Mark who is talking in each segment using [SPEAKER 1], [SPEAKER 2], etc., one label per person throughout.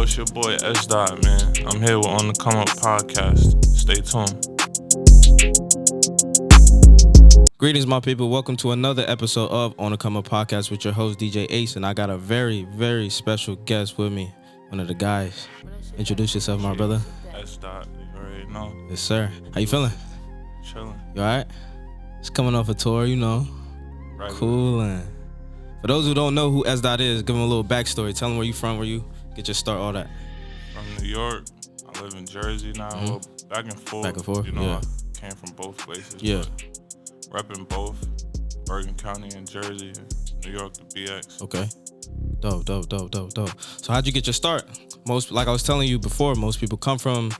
[SPEAKER 1] Yo, it's your boy S.Dot, man. I'm here with On the Come Up podcast. Stay tuned.
[SPEAKER 2] Greetings, my people. Welcome to another episode of On the Come Up podcast with your host, DJ Ace. And I got a very, very special guest with me, one of the guys. Introduce yourself, my brother.
[SPEAKER 1] S.Dot, you already know.
[SPEAKER 2] Yes, sir. How you feeling?
[SPEAKER 1] Chilling.
[SPEAKER 2] You all right? Just coming off a tour, you know.
[SPEAKER 1] Right.
[SPEAKER 2] Cool. And for those who don't know who S.Dot is, give them a little backstory. Tell them where you from, where you get your start, all that.
[SPEAKER 1] From New York. I live in Jersey now. Well, back and forth.
[SPEAKER 2] Back and forth,
[SPEAKER 1] You know,
[SPEAKER 2] yeah.
[SPEAKER 1] I came from both places.
[SPEAKER 2] Yeah.
[SPEAKER 1] Repping both. Bergen County and Jersey. And New York to BX.
[SPEAKER 2] Okay. Dope. So how'd you get your start? Like I was telling you before, most people come from,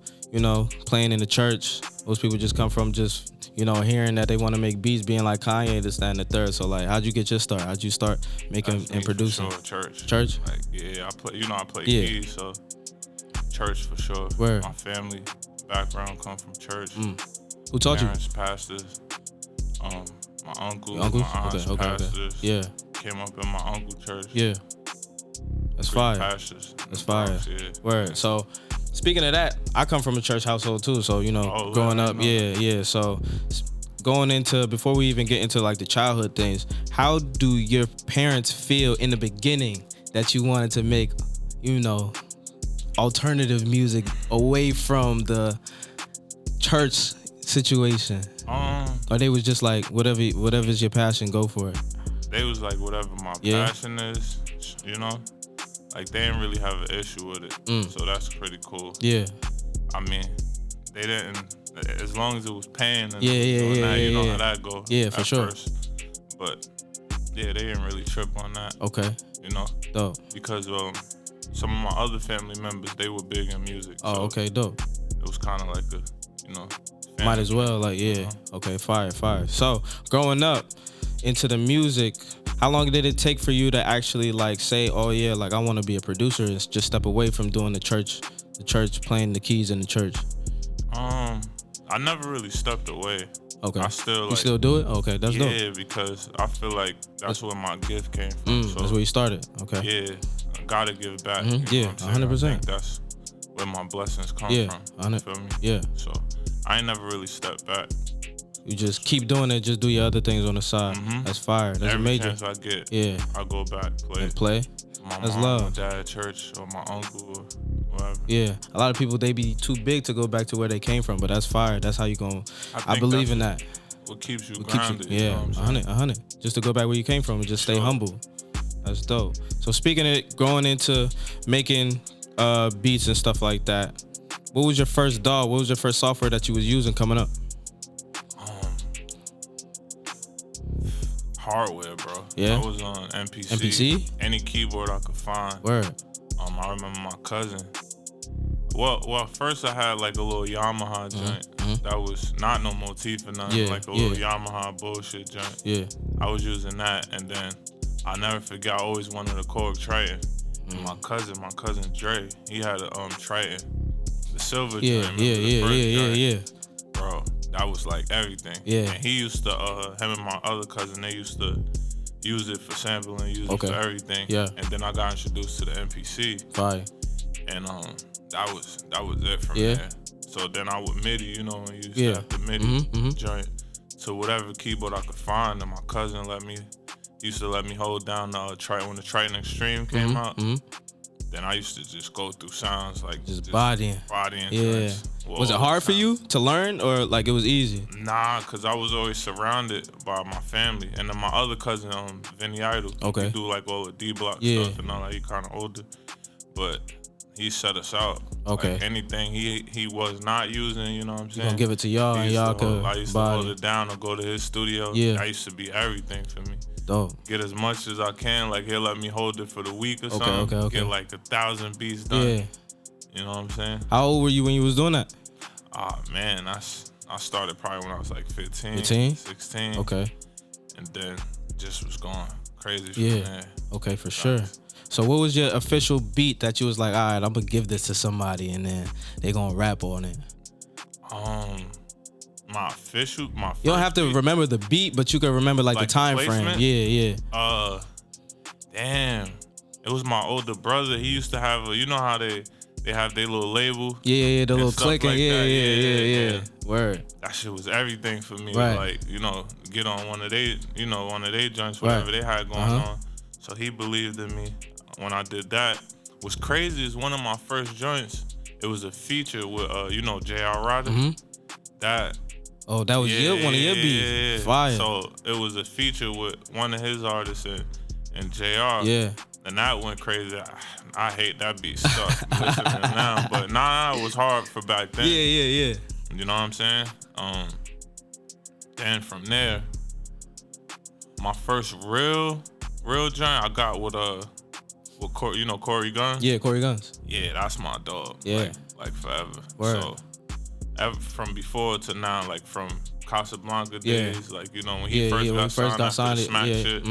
[SPEAKER 2] playing in the church. Most people just come from hearing that they want to make beats, being like Kanye, this, that, and the third. So like, how'd you get your start? How'd you start making and producing?
[SPEAKER 1] For sure, church.
[SPEAKER 2] Church?
[SPEAKER 1] Like, yeah, I play keys, so church for sure.
[SPEAKER 2] Where?
[SPEAKER 1] My family background come from church.
[SPEAKER 2] Who taught
[SPEAKER 1] Parents, pastors. My uncles,
[SPEAKER 2] Your uncles?
[SPEAKER 1] my aunts, pastors.
[SPEAKER 2] Okay. Yeah.
[SPEAKER 1] Came up in my uncle church.
[SPEAKER 2] Yeah. That's fire.
[SPEAKER 1] Pastors.
[SPEAKER 2] That's fire.
[SPEAKER 1] Bronx, yeah.
[SPEAKER 2] Word. So, speaking of that, I come from a church household too. So, growing up, yeah. So, going into, before we even get into like the childhood things, how do your parents feel in the beginning that you wanted to make, alternative music away from the church situation? Or they was just like, whatever's your passion, go for it.
[SPEAKER 1] They was like, whatever my passion is, like they didn't really have an issue with it. So that's pretty cool.
[SPEAKER 2] Yeah.
[SPEAKER 1] I mean, they didn't, as long as it was paying and
[SPEAKER 2] Yeah,
[SPEAKER 1] how that go.
[SPEAKER 2] Yeah, for sure.
[SPEAKER 1] First. But yeah, they didn't really trip on that.
[SPEAKER 2] Okay. Dope.
[SPEAKER 1] Because some of my other family members, they were big in music.
[SPEAKER 2] Oh,
[SPEAKER 1] so
[SPEAKER 2] okay, dope.
[SPEAKER 1] It was kind of like a,
[SPEAKER 2] Might as well, like, yeah. Okay, fire. So, growing up into the music, how long did it take for you to actually, like, say, oh, yeah, like, I want to be a producer and just step away from doing the church, playing the keys in the church?
[SPEAKER 1] I never really stepped away.
[SPEAKER 2] Okay.
[SPEAKER 1] I still,
[SPEAKER 2] you still do it? Okay, that's dope.
[SPEAKER 1] Yeah, because I feel like that's where my gift came from. So,
[SPEAKER 2] that's where you started. Okay.
[SPEAKER 1] Yeah, I gotta give back.
[SPEAKER 2] Yeah, 100%.
[SPEAKER 1] I think that's where my blessings come from. You feel me?
[SPEAKER 2] Yeah.
[SPEAKER 1] So I ain't never really stepped back.
[SPEAKER 2] You just keep doing it. Just do your other things on the side. That's fire. That's
[SPEAKER 1] Every
[SPEAKER 2] major.
[SPEAKER 1] chance I get, I go back, play.
[SPEAKER 2] My
[SPEAKER 1] That's
[SPEAKER 2] mom,
[SPEAKER 1] love. My dad at church or my uncle or whatever.
[SPEAKER 2] Yeah, a lot of people, they be too big to go back to where they came from, but that's fire. That's how you going. I believe in that.
[SPEAKER 1] What keeps you grounded?
[SPEAKER 2] Yeah, 100. Just to go back where you came from and just stay humble. That's dope. So speaking of it, growing into making beats and stuff like that, what was your first DAW? What was your first software that you was using coming up?
[SPEAKER 1] Hardware, bro.
[SPEAKER 2] Yeah.
[SPEAKER 1] I was on MPC.
[SPEAKER 2] MPC?
[SPEAKER 1] Any keyboard I could find.
[SPEAKER 2] Word.
[SPEAKER 1] I remember my cousin. Well, first I had like a little Yamaha joint. That was not no motif or nothing. Like a little Yamaha bullshit joint.
[SPEAKER 2] Yeah.
[SPEAKER 1] I was using that, and then I never forget. I always wanted a Korg Triton. And my cousin Dre, he had a Triton, the silver joint.
[SPEAKER 2] Yeah.
[SPEAKER 1] Bro, that was like everything.
[SPEAKER 2] Yeah.
[SPEAKER 1] And he used to, him and my other cousin, they used to use it for sampling, use it for everything.
[SPEAKER 2] Yeah.
[SPEAKER 1] And then I got introduced to the MPC.
[SPEAKER 2] Fire.
[SPEAKER 1] And that was it from there. So then I would MIDI, when you used to have the MIDI joint to whatever keyboard I could find. And my cousin used to let me hold down the Triton when the Triton Extreme came out. Then I used to just go through sounds like
[SPEAKER 2] just bodying.
[SPEAKER 1] Yeah.
[SPEAKER 2] Was it hard for you to learn, or like it was easy?
[SPEAKER 1] Nah, cause I was always surrounded by my family, and then my other cousin, Vinny Idol, he do like all the D Block stuff and all that. He kind of older, but he shut us out.
[SPEAKER 2] Okay.
[SPEAKER 1] Like anything he was not using, you know what I'm saying?
[SPEAKER 2] Gonna give it to y'all, and y'all could.
[SPEAKER 1] I used to hold it down or go to his studio.
[SPEAKER 2] Yeah.
[SPEAKER 1] That used to be everything for me.
[SPEAKER 2] Dope.
[SPEAKER 1] Get as much as I can. Like he'll let me hold it for the week or something.
[SPEAKER 2] Okay.
[SPEAKER 1] Get like 1,000 beats done.
[SPEAKER 2] Yeah.
[SPEAKER 1] You know what I'm saying?
[SPEAKER 2] How old were you when you was doing that?
[SPEAKER 1] Man, I started probably when I was like 15, 16.
[SPEAKER 2] Okay.
[SPEAKER 1] And then just was going crazy from there.
[SPEAKER 2] Okay, for sure. So what was your official beat that you was like, all right, I'm gonna give this to somebody and then they gonna rap on it?
[SPEAKER 1] My official, my
[SPEAKER 2] you don't have to remember the beat, but you can remember like the time frame. Yeah.
[SPEAKER 1] Damn. It was my older brother. He used to have you know how they have their little label.
[SPEAKER 2] Yeah, the little clicking.
[SPEAKER 1] Like
[SPEAKER 2] Yeah. Word.
[SPEAKER 1] That shit was everything for me.
[SPEAKER 2] Right.
[SPEAKER 1] Like, get on one of they joints, whatever they had going on. So he believed in me when I did that. What's crazy is one of my first joints, it was a feature with, J.R. Rodder. That.
[SPEAKER 2] Oh, that was one of your beats.
[SPEAKER 1] Yeah.
[SPEAKER 2] Fire.
[SPEAKER 1] So it was a feature with one of his artists and J.R.
[SPEAKER 2] Yeah.
[SPEAKER 1] And that went crazy. I hate that beat stuck listening now. But it was hard for back then.
[SPEAKER 2] Yeah.
[SPEAKER 1] You know what I'm saying? Then from there, my first real joint I got with Corey Guns.
[SPEAKER 2] Yeah, Corey Guns.
[SPEAKER 1] Yeah, that's my dog.
[SPEAKER 2] Yeah.
[SPEAKER 1] Like forever.
[SPEAKER 2] Word.
[SPEAKER 1] So from before to now, like from Casablanca days, like when he first got signed to Smack shit,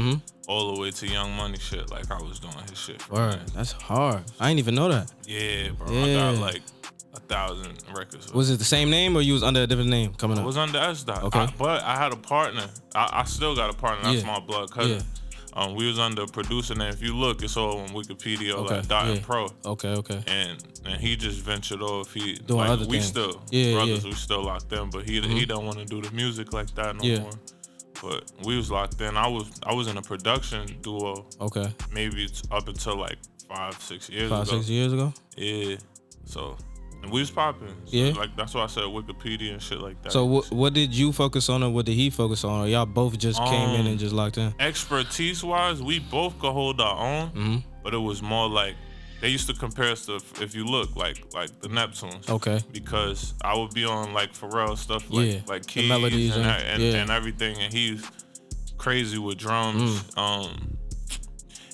[SPEAKER 1] all the way to Young Money shit, like I was doing his shit.
[SPEAKER 2] Word, that's hard. I didn't even know that.
[SPEAKER 1] Yeah, bro. Yeah. I got like 1,000 records.
[SPEAKER 2] Was it the same name or you was under a different name coming up?
[SPEAKER 1] I was under S.Dot.
[SPEAKER 2] Okay.
[SPEAKER 1] But I had a partner. I still got a partner. That's my blood cousin.
[SPEAKER 2] Yeah.
[SPEAKER 1] We was under a producer name. If you look, it's all on Wikipedia, like Dot and Pro.
[SPEAKER 2] Okay.
[SPEAKER 1] And he just ventured off. He
[SPEAKER 2] doing other things.
[SPEAKER 1] Still brothers. We still locked in, but he don't want to do the music like that no more. But we was locked in. I was in a production duo. Okay. Maybe it's up until like 5-6 years ago.
[SPEAKER 2] 5-6 years ago.
[SPEAKER 1] Yeah. So. And we was popping. So like that's why I said Wikipedia and shit like that.
[SPEAKER 2] So what did you focus on or what did he focus on? Or y'all both just came in and just locked in?
[SPEAKER 1] Expertise wise, we both could hold our own, but it was more like they used to compare us to, if you look, like the Neptunes. Okay. Because I would be on like Pharrell stuff like keys melodies and everything, and he's crazy with drums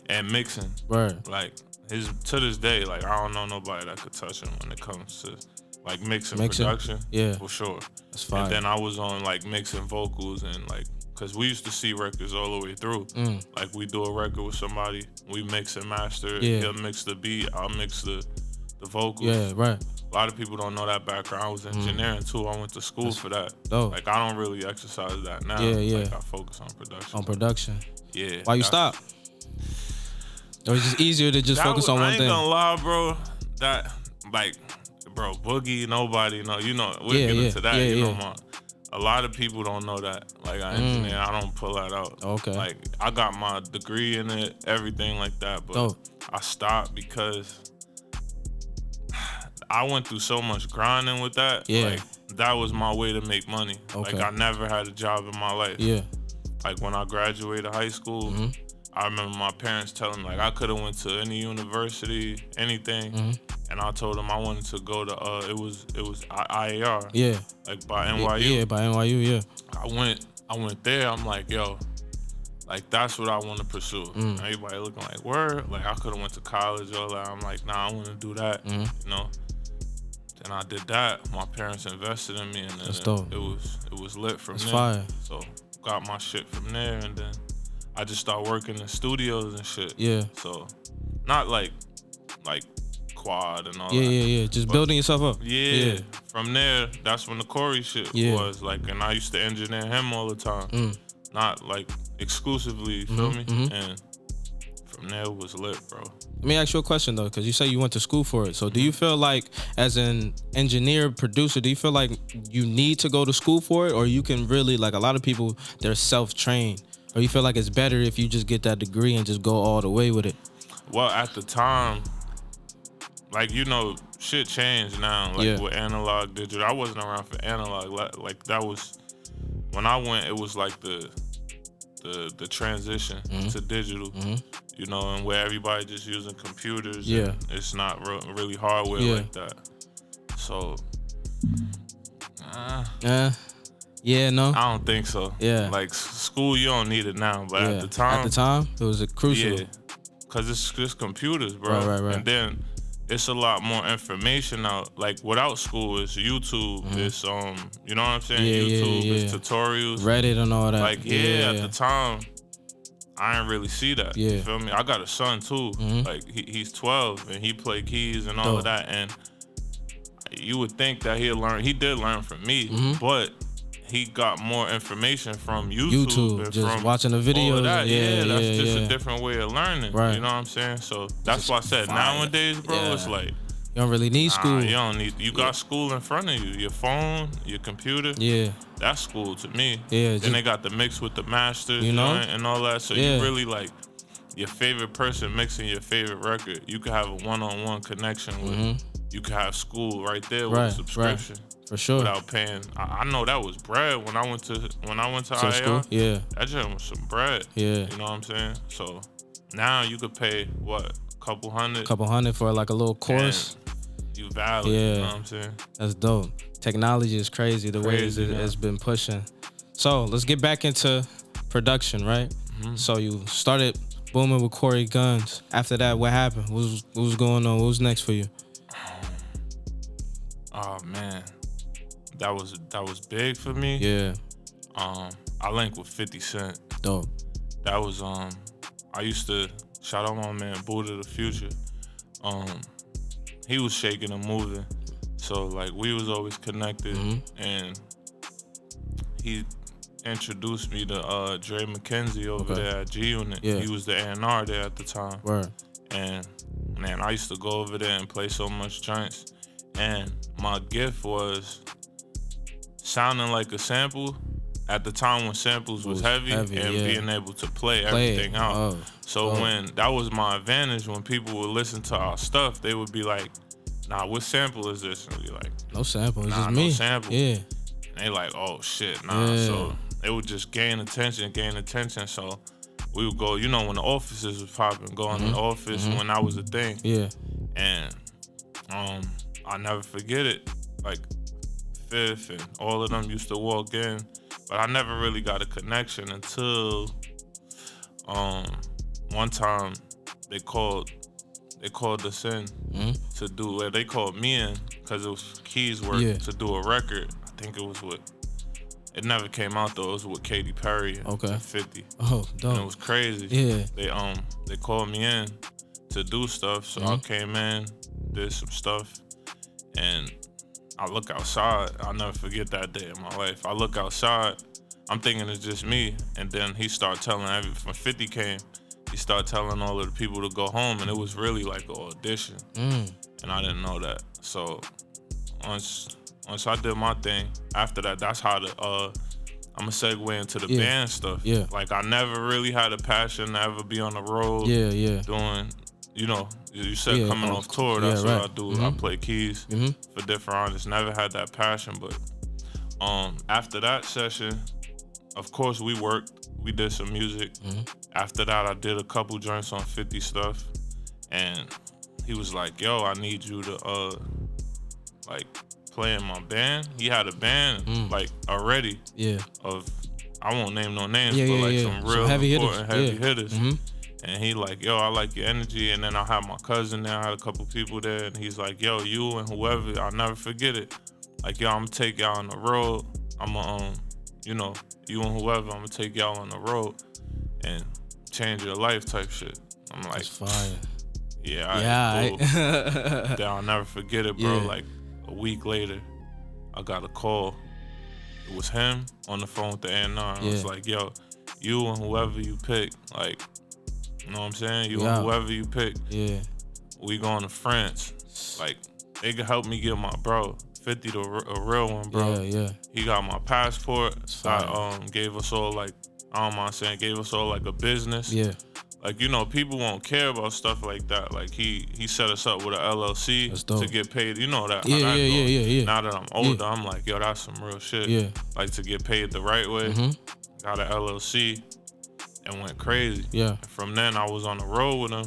[SPEAKER 1] and mixing. Right. Like to this day, like I don't know nobody that could touch him when it comes to like mixing production. Yeah, for sure. That's fine. And then I was on like mixing vocals and like, cause we used to see records all the way through. Like we do a record with somebody, we mix and master it. He'll mix the beat, I'll mix the vocals. Yeah, right. A lot of people don't know that background. I was engineering too. I went to school for that. Dope. Like I don't really exercise that now. Yeah. Like I focus on production.
[SPEAKER 2] On production.
[SPEAKER 1] Yeah.
[SPEAKER 2] Why you stop? Or it's just easier to just focus on one thing.
[SPEAKER 1] I ain't gonna lie, bro. That, like, bro, Boogie, nobody know. We'll get into that. A lot of people don't know that. Like, I engineer, I don't pull that out. Okay. Like, I got my degree in it, everything like that, but I stopped because I went through so much grinding with that. Yeah. Like, that was my way to make money. Okay. Like, I never had a job in my life. Yeah. Like, when I graduated high school, I remember my parents telling me, like, I could have went to any university, anything, and I told them I wanted to go to, it was IAR. Yeah. Like, by NYU.
[SPEAKER 2] Yeah, by NYU, yeah.
[SPEAKER 1] I went there, I'm like, yo, like, that's what I want to pursue. Everybody looking like, word? Like, I could have went to college, all that. I'm like, nah, I want to do that, Then I did that. My parents invested in me, and then it was lit from there. Fire. So, got my shit from there, and then I just started working in studios and shit. Yeah. So, not like Quad and all that.
[SPEAKER 2] Yeah. Just building yourself up.
[SPEAKER 1] Yeah. From there, that's when the Corey shit was like, and I used to engineer him all the time. Not like exclusively, you feel me? And from there it was lit, bro.
[SPEAKER 2] Let me ask you a question though, because you say you went to school for it. So do you feel like as an engineer, producer, do you feel like you need to go to school for it? Or you can really, like a lot of people, they're self-trained? Or you feel like it's better if you just get that degree and just go all the way with it?
[SPEAKER 1] Well, at the time, like, shit changed now. Like, with analog, digital. I wasn't around for analog. Like, that was, when I went, it was like the transition to digital, and where everybody just using computers. Yeah. It's not really hardware like that. So,
[SPEAKER 2] yeah, no?
[SPEAKER 1] I don't think so. Yeah. Like, school, you don't need it now, but at the time,
[SPEAKER 2] it was crucial.
[SPEAKER 1] Yeah, because it's just computers, bro. Right. And then it's a lot more information out. Like, without school, it's YouTube, it's, you know what I'm saying? YouTube, it's tutorials.
[SPEAKER 2] Reddit and all that.
[SPEAKER 1] Like, at the time, I didn't really see that. Yeah. You feel me? I got a son, too. Like, he's 12, and he play keys and all of that, and you would think that he did learn from me, but he got more information from YouTube and
[SPEAKER 2] just
[SPEAKER 1] from
[SPEAKER 2] watching the videos.
[SPEAKER 1] All of that. That's just
[SPEAKER 2] a
[SPEAKER 1] different way of learning.
[SPEAKER 2] Right.
[SPEAKER 1] You know what I'm saying? So that's why I said nowadays, bro, it's like
[SPEAKER 2] you don't really need school.
[SPEAKER 1] You don't need. You got school in front of you. Your phone, your computer.
[SPEAKER 2] Yeah.
[SPEAKER 1] That's school to me.
[SPEAKER 2] Yeah.
[SPEAKER 1] Then they got the mix with the masters,
[SPEAKER 2] you know,
[SPEAKER 1] and all that. So you really like your favorite person mixing your favorite record. You could have a one-on-one connection with. You could have school right there with a subscription.
[SPEAKER 2] For sure.
[SPEAKER 1] Without paying. I know that was bread when I went to IR.
[SPEAKER 2] School? Yeah.
[SPEAKER 1] That just was some bread.
[SPEAKER 2] Yeah.
[SPEAKER 1] You know what I'm saying? So now you could pay what? Couple hundred
[SPEAKER 2] for like a little course.
[SPEAKER 1] You valid. You know what I'm saying?
[SPEAKER 2] That's dope. Technology is crazy the way it's been pushing. So let's get back into production, right? So you started booming with Corey Guns. After that, what happened? What was going on? What was next for you?
[SPEAKER 1] Oh man, that was big for me.
[SPEAKER 2] Yeah.
[SPEAKER 1] I linked with 50 Cent.
[SPEAKER 2] Dope.
[SPEAKER 1] That was I used to shout out my man Buddha the Future. He was shaking and moving, so like we was always connected, and he introduced me to Dre McKenzie over there at G Unit.
[SPEAKER 2] Yeah.
[SPEAKER 1] He was the A&R there at the time.
[SPEAKER 2] Word.
[SPEAKER 1] And man, I used to go over there and play so much joints, and my gift was sounding like a sample at the time when samples was heavy and being able to play everything out. So when that was my advantage, when people would listen to our stuff, they would be like, nah, what sample is this? And we'd be like,
[SPEAKER 2] no sample, it's just
[SPEAKER 1] no
[SPEAKER 2] me.
[SPEAKER 1] Sample.
[SPEAKER 2] Yeah.
[SPEAKER 1] And they like, oh shit, nah. So it would just gain attention. So we would go, you know, when the offices was popping, go in the office when that was a thing.
[SPEAKER 2] Yeah.
[SPEAKER 1] And I'll never forget it. Like Fifth and all of them used to walk in, but I never really got a connection until one time they called us in to do where they called me in because it was Key's work to do a record. I think it was it never came out though. It was with Katy Perry and 50.
[SPEAKER 2] Oh, dope.
[SPEAKER 1] And it was crazy.
[SPEAKER 2] Yeah.
[SPEAKER 1] They called me in to do stuff, so I came in, did some stuff, and I look outside. I'll never forget that day in my life. I look outside, I'm thinking it's just me, and then he started telling when 50 came, he started telling all of the people to go home, and it was really like an audition, and I didn't know that. So once I did my thing, after that, that's how I'm gonna segue into the band stuff.
[SPEAKER 2] Yeah.
[SPEAKER 1] Like I never really had a passion to ever be on the road. Doing, you know, you said coming off tour, that's what I do. I play keys for different artists. Never had that passion, but after that session, of course we worked. We did some music. After that, I did a couple joints on 50 stuff, and he was like, "Yo, I need you to like play in my band." He had a band like already. Yeah. I won't name no names, but like some real important heavy hitters. And he like, "Yo, I like your energy." And then I had my cousin there. I had a couple people there, and he's like, "Yo, you and whoever, I'll never forget it. Like, yo, I'm gonna take y'all on the road. I'm gonna, you know, you and whoever, I'm gonna take y'all on the road and change your life type shit." I'm like,
[SPEAKER 2] that's fire.
[SPEAKER 1] Yeah, cool. Then I'll never forget it, bro. Like a week later, I got a call. It was him on the phone with the A&R. I was like, "Yo, you and whoever you pick, like, you know what I'm saying? You and whoever you pick, we going to France. Like, they can help me get my bro, 50, a real one, bro. He got my passport. Gave us all like, I don't mind saying, gave us all like a business. Like, you know, people won't care about stuff like that. Like, he set us up with an LLC to get paid. You know that. Now that I'm older, I'm like, yo, that's some real shit. Like, to get paid the right way. Got an LLC and went crazy. And from then, I was on the road with him.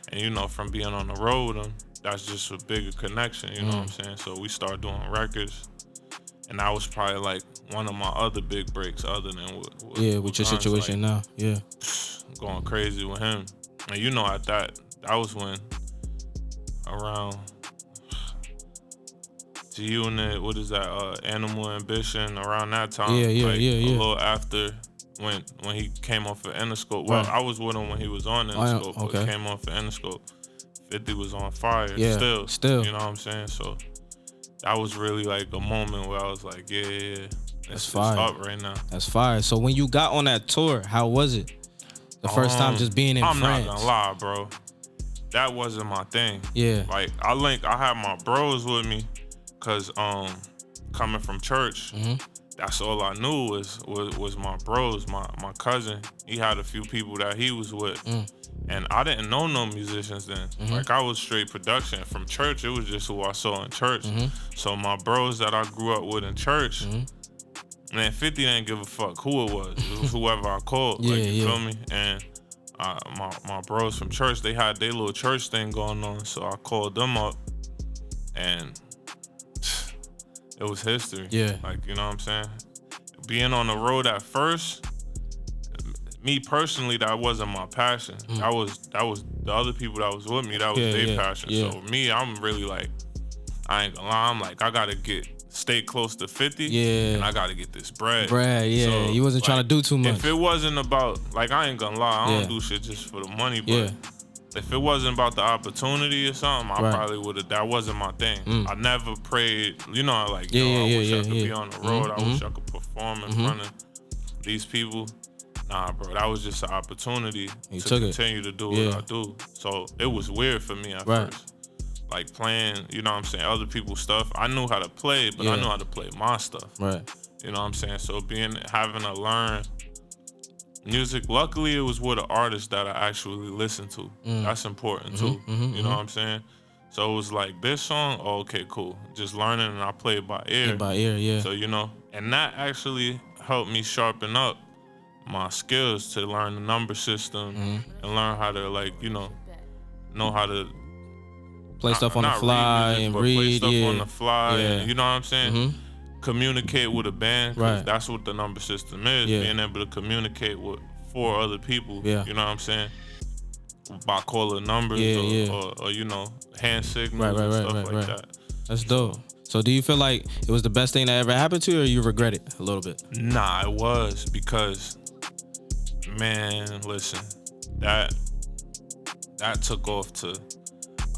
[SPEAKER 1] And, you know, from being on the road with him, that's just a bigger connection, you know what I'm saying? So we started doing records. And that was probably like one of my other big breaks other than with
[SPEAKER 2] your situation like, now.
[SPEAKER 1] Going crazy with him. And you know, at that was when around G-Unit, what is that, Animal Ambition, around that time. A little after when he came off of Interscope. Well, I was with him when he was on Interscope, but came off of Interscope. 50 was on fire still. You know what I'm saying? So that was really like a moment where I was like, yeah.
[SPEAKER 2] That's fire.
[SPEAKER 1] It's up right now.
[SPEAKER 2] That's fire. So when you got on that tour, how was it? The first time just being in France.
[SPEAKER 1] I'm not gonna lie, bro. That wasn't my thing.
[SPEAKER 2] Yeah.
[SPEAKER 1] Like I had my bros with me, cause coming from church, that's all I knew was my bros. My cousin, he had a few people that he was with, and I didn't know no musicians then. Like I was straight production from church. It was just who I saw in church. So my bros that I grew up with in church. Man, 50 didn't give a fuck who it was. It was whoever I called.
[SPEAKER 2] Yeah,
[SPEAKER 1] like, you feel me? And my bros from church, they had their little church thing going on. So I called them up, and it was history.
[SPEAKER 2] Yeah.
[SPEAKER 1] Like, you know what I'm saying? Being on the road at first, me personally, that wasn't my passion. That was the other people that was with me, that was their passion.
[SPEAKER 2] Yeah.
[SPEAKER 1] So me, I'm really like, I ain't gonna lie, I'm like, I gotta stay close to 50, and I gotta get this bread.
[SPEAKER 2] So, you wasn't trying to do too much.
[SPEAKER 1] If it wasn't about, like, I ain't gonna lie, I don't do shit just for the money, but if it wasn't about the opportunity or something, I probably would've, that wasn't my thing. I never prayed, you know, like, I wish I could be on the road, I wish I could perform in front of these people. Nah, bro, that was just an opportunity to continue to do what I do. So it was weird for me at first. Like playing, you know what I'm saying, other people's stuff. I knew how to play, but I knew how to play my stuff. Right. You know what I'm saying? So having to learn music, luckily it was with an artist that I actually listened to. That's important too. You know what I'm saying? So it was like, this song, okay, cool. Just learning, and I play it by ear. So, you know, and that actually helped me sharpen up my skills to learn the number system and learn how to, like, you know how to
[SPEAKER 2] play stuff on the fly and read.
[SPEAKER 1] Play stuff on the fly, and, you know what I'm saying? Communicate with a band, cause that's what the number system is. Being able to communicate with 4 other people. You know what I'm saying? By calling numbers or you know, hand signals and stuff like that.
[SPEAKER 2] That's dope. So do you feel like it was the best thing that ever happened to you, or you regret it a little bit?
[SPEAKER 1] Nah, it was, because, man, listen, that took off to,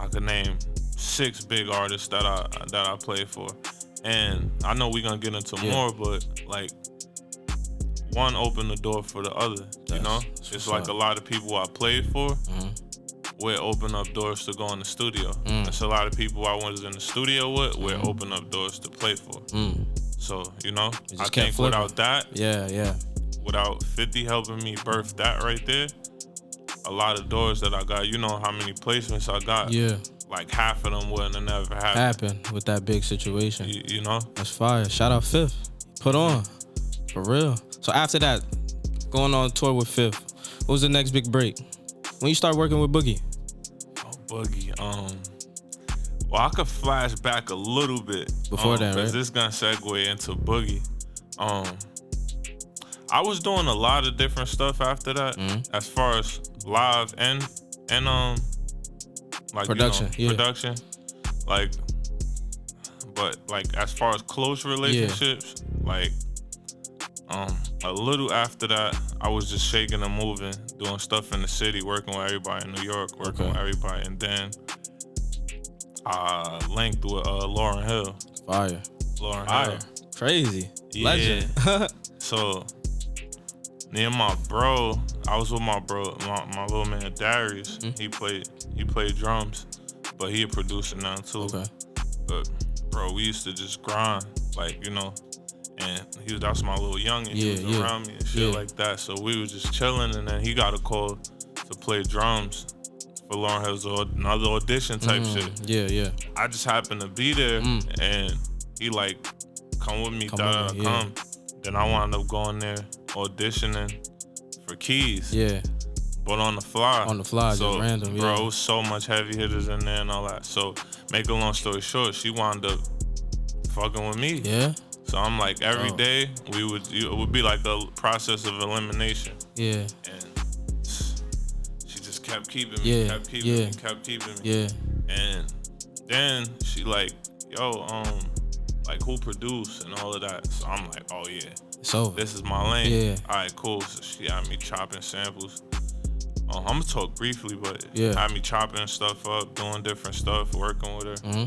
[SPEAKER 1] I could name 6 big artists that I played for, and I know we're gonna get into more, but like, one opened the door for the other. You know, it's like a lot of people I played for will open up doors to go in the studio. It's a lot of people I was in the studio with will open up doors to play for. So, you know, I think without that, without 50 helping me birth that right there, a lot of doors that I got, you know how many placements I got. Like half of them wouldn't have never happened
[SPEAKER 2] with that big situation.
[SPEAKER 1] You know?
[SPEAKER 2] That's fire. Shout out Fifth. Put on. For real. So after that, going on tour with Fifth, what was the next big break? When you start working with Boogie?
[SPEAKER 1] Oh, Boogie. Well, I could flash back a little bit.
[SPEAKER 2] Before that, right?
[SPEAKER 1] Because this gonna segue into Boogie. I was doing a lot of different stuff after that, as far as live and like
[SPEAKER 2] production,
[SPEAKER 1] production. Like, but like as far as close relationships, like a little after that, I was just shaking and moving, doing stuff in the city, working with everybody in New York, working with everybody, and then I linked with Lauryn Hill.
[SPEAKER 2] Fire.
[SPEAKER 1] Lauryn Hill.
[SPEAKER 2] Crazy.
[SPEAKER 1] Yeah.
[SPEAKER 2] Legend.
[SPEAKER 1] So me and my bro, I was with my bro, my little man Darius. He played drums, but he a producer now too. But bro, we used to just grind, like, you know, and that's my little youngin'. He was around me and shit like that. So we was just chilling, and then he got a call to play drums for Lauryn Hill's another audition type shit. I just happened to be there, and he like, come with me, come. Then I wound up going there auditioning for keys. But on the fly.
[SPEAKER 2] So, just random.
[SPEAKER 1] Bro, it was so much heavy hitters in there and all that. So make a long story short, she wound up fucking with me. So I'm like, every day it would be like a process of elimination. And she just kept keeping me, kept keeping me. And then she like, yo, like, who produced and all of that. So I'm like, oh yeah,
[SPEAKER 2] so
[SPEAKER 1] this is my lane. All right, cool. So she had me chopping samples. I'm gonna talk briefly, but had me chopping stuff up, doing different stuff, working with her.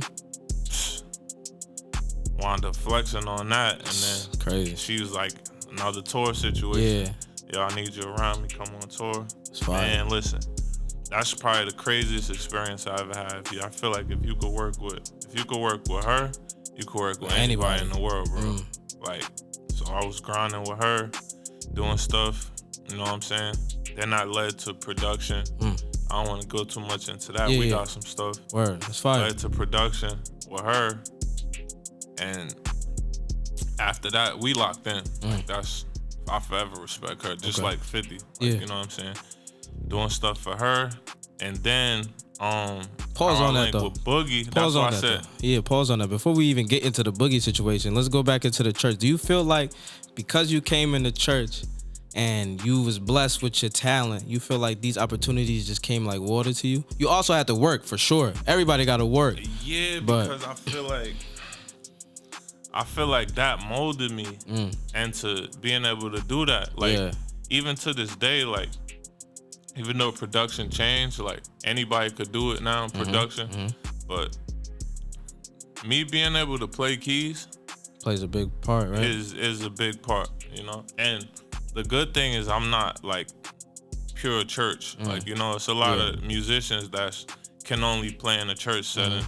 [SPEAKER 1] wound up flexing on that, and then
[SPEAKER 2] crazy.
[SPEAKER 1] she was like, another tour situation.
[SPEAKER 2] Yeah.
[SPEAKER 1] Yo, I need you around me. Come on tour.
[SPEAKER 2] It's fine.
[SPEAKER 1] Man, listen, that's probably the craziest experience I ever had. I feel like if you could work with her, you could work with anybody in the world, bro. Like, so I was grinding with her, doing stuff. You know what I'm saying? Then that led to production. I don't want to go too much into that. We got some stuff.
[SPEAKER 2] Word, that's fine.
[SPEAKER 1] Led to production with her, and after that, we locked in. Like, I forever respect her, just like 50. Like, you know what I'm saying? Doing stuff for her, and then
[SPEAKER 2] pause on that though.
[SPEAKER 1] With Boogie,
[SPEAKER 2] pause
[SPEAKER 1] that's
[SPEAKER 2] on
[SPEAKER 1] what
[SPEAKER 2] that
[SPEAKER 1] I said.
[SPEAKER 2] Though. Yeah, pause on that. Before we even get into the Boogie situation, let's go back into the church. Do you feel like because you came in the church and you was blessed with your talent, you feel like these opportunities just came like water to you? You also had to work, for sure. Everybody got to work.
[SPEAKER 1] Yeah, because I feel like that molded me into being able to do that. Like, even to this day, like, even though production changed, like, anybody could do it now in production, but me being able to play keys
[SPEAKER 2] plays a big part, right?
[SPEAKER 1] Is a big part, you know? And the good thing is I'm not like pure church. Like, you know, it's a lot of musicians that can only play in a church setting,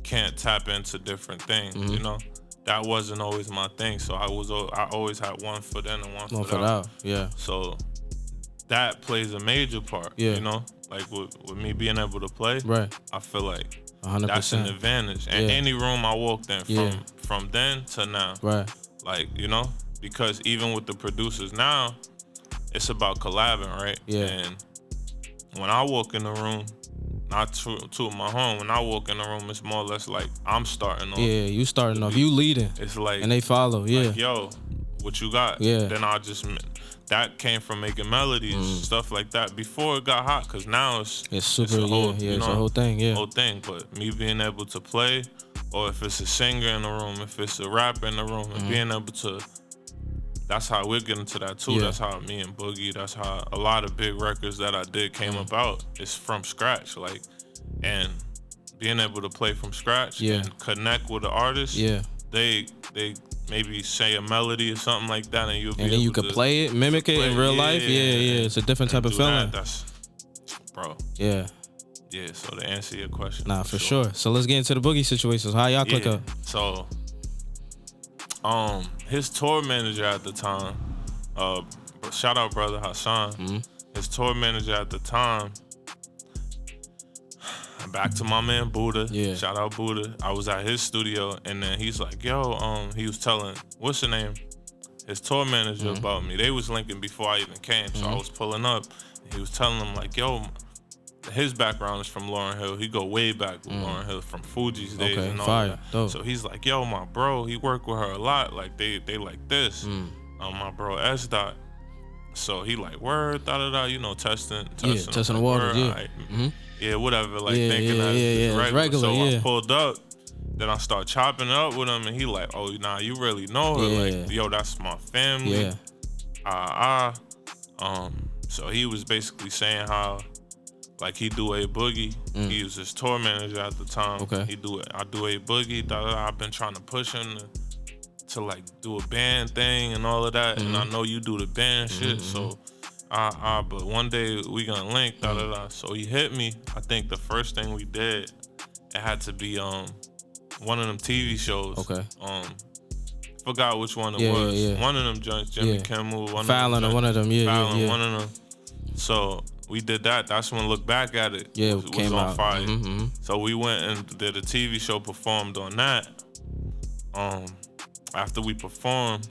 [SPEAKER 1] can't tap into different things, you know? That wasn't always my thing. So I always had one foot in and one foot out.
[SPEAKER 2] Yeah.
[SPEAKER 1] So that plays a major part, you know? Like with me being able to play, I feel like
[SPEAKER 2] 100%.
[SPEAKER 1] that's an advantage. And any room I walked in from then to now, like, you know? Because even with the producers now, it's about collabing, right?
[SPEAKER 2] Yeah.
[SPEAKER 1] And when I walk in the room, not to my home, when I walk in the room, it's more or less like I'm starting off.
[SPEAKER 2] Yeah, you starting off. You leading.
[SPEAKER 1] It's like,
[SPEAKER 2] and they follow. Yeah.
[SPEAKER 1] Like, yo, what you got?
[SPEAKER 2] Yeah.
[SPEAKER 1] Then that came from making melodies, stuff like that. Before it got hot, because now it's
[SPEAKER 2] super.
[SPEAKER 1] It's a whole,
[SPEAKER 2] it's a whole thing. Yeah.
[SPEAKER 1] Whole thing. But me being able to play, or if it's a singer in the room, if it's a rapper in the room, and being able to. That's how we're getting to that too. That's how me and Boogie, that's how a lot of big records that I did came about. It's from scratch, like, and being able to play from scratch and connect with the artist. Yeah, they maybe say a melody or something like that, and you'll be
[SPEAKER 2] and then you could play it, mimic it in real life. Yeah, it's a different type of feeling.
[SPEAKER 1] That's, bro.
[SPEAKER 2] Yeah.
[SPEAKER 1] Yeah. So to answer your question,
[SPEAKER 2] nah, for sure. So let's get into the Boogie situations. How y'all click up?
[SPEAKER 1] So. His tour manager at the time, shout out brother Hassan. His tour manager at the time, back to my man Buddha. Yeah. Shout out Buddha. I was at his studio, and then he's like, yo, he was telling, what's your name? His tour manager about me. They was linking before I even came, so I was pulling up. And he was telling them like, yo, his background is from Lauryn Hill. He go way back with Lauryn Hill from Fuji's days and all that. Dope. So he's like, yo, my bro, he worked with her a lot. Like they like this. My bro S.Dot. So he like, word, da-da-da, you know, testing the water, yeah, whatever, like thinking that it's regular. So I pulled up, then I start chopping it up with him, and he like, oh, nah, you really know her. Like, yo, that's my family. So he was basically saying how, like, he do a Boogie. He was his tour manager at the time. Okay. I do a Boogie. I've been trying to push him to like do a band thing and all of that. And I know you do the band shit. So, but one day we gonna link. So he hit me. I think the first thing we did, it had to be one of them TV shows. Okay. Forgot which one it was. Yeah. One of them joints, Jimmy Kimmel.
[SPEAKER 2] Fallon or one of them.
[SPEAKER 1] Fallon, one of them. So we did that. That's when Look Back at It was on fire. So we went and did a TV show, performed on that. After we performed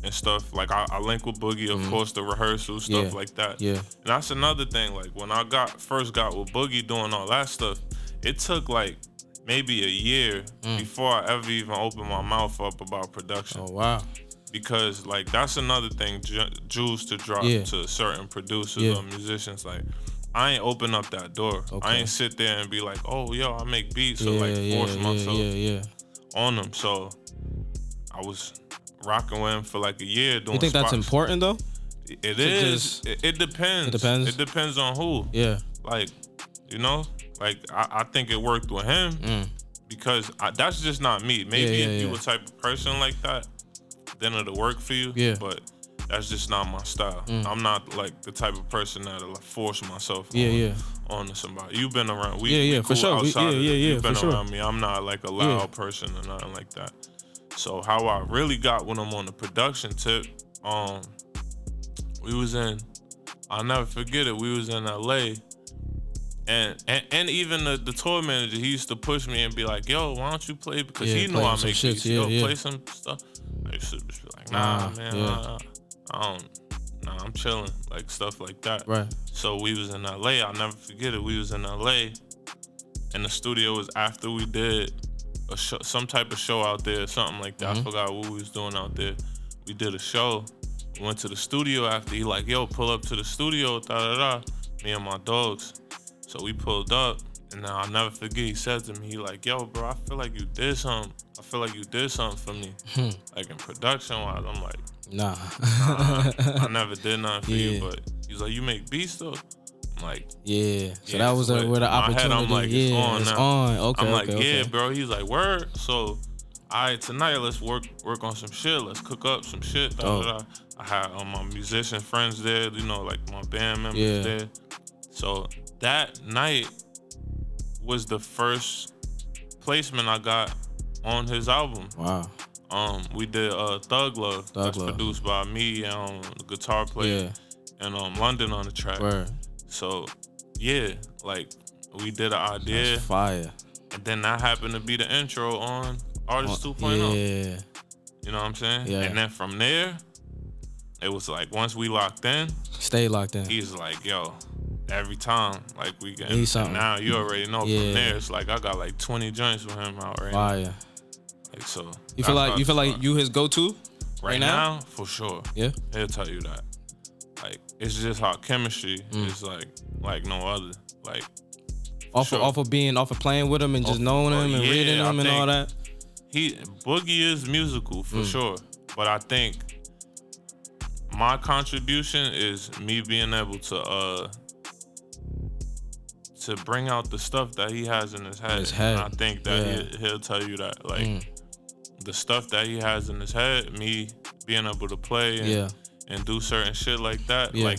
[SPEAKER 1] and stuff, like I linked with Boogie, of course, the rehearsals, stuff like that. Yeah. And that's another thing. Like when I first got with Boogie doing all that stuff, it took like maybe a year before I ever even opened my mouth up about production.
[SPEAKER 2] Oh wow.
[SPEAKER 1] Because like that's another thing, jewels to drop to certain producers or musicians. Like I ain't open up that door. Okay. I ain't sit there and be like, oh yo, I make beats or like force myself on them. So I was rocking with him for like a year doing.
[SPEAKER 2] You think
[SPEAKER 1] spots.
[SPEAKER 2] That's important though?
[SPEAKER 1] It is. It depends.
[SPEAKER 2] It depends.
[SPEAKER 1] It depends on who. Yeah. Like, you know, like I think it worked with him because that's just not me. Maybe if you a type of person like that, then it'll work for you. Yeah. But that's just not my style. I'm not like the type of person that'll like force myself onto somebody. You've been around. We
[SPEAKER 2] for sure.
[SPEAKER 1] You've been
[SPEAKER 2] for
[SPEAKER 1] around
[SPEAKER 2] sure.
[SPEAKER 1] me. I'm not like a loud person or nothing like that. So how I really got when I'm on the production tip, we was in, I'll never forget it, we was in LA, and even the tour manager, he used to push me and be like, yo, why don't you play, because he knew I make beats, play some stuff. I used to just be like, nah, man, I'm chilling, like stuff like that. Right. So we was in LA, I'll never forget it, we was in LA, and the studio was after we did a show, some type of show out there, something like that. I forgot what we was doing out there. We did a show. Went to the studio after. He like, yo, pull up to the studio, me and my dogs. So we pulled up, and then I'll never forget, he said to me, he like, yo, bro, I feel like you did something. I feel like you did something for me. Like in production-wise, I'm like, nah. I never did nothing for you, but he's like, you make beats though? I'm like, so that was where the opportunity. My head, I'm like, it's on. Okay, I'm like, okay. Bro. He's like, word. So, all right, tonight let's work on some shit. Let's cook up some shit. I had my musician friends there, you know, like my band members there. So that night was the first placement I got on his album. Wow. We did Thug Love. That's produced by me and the guitar player and London on the track. Word. So, yeah, like, we did an idea. That's fire. And then that happened to be the intro on Artist 2.0. Yeah. You know what I'm saying? Yeah. And then from there, it was like, once we locked in. Stay locked in. He's like, yo, every time, like, we get, and now you already know from there, it's like, I got like 20 joints with him out right now. Like, so. You feel like you his go-to right now? For sure. Yeah. He'll tell you that. Like, it's just our chemistry is like no other. Like, off of playing with him and just knowing him and reading him and all that. Boogie is musical for sure, but I think my contribution is me being able to bring out the stuff that he has in his head. And I think that he'll tell you that, like, the stuff that he has in his head, me being able to play and do certain shit like that, like,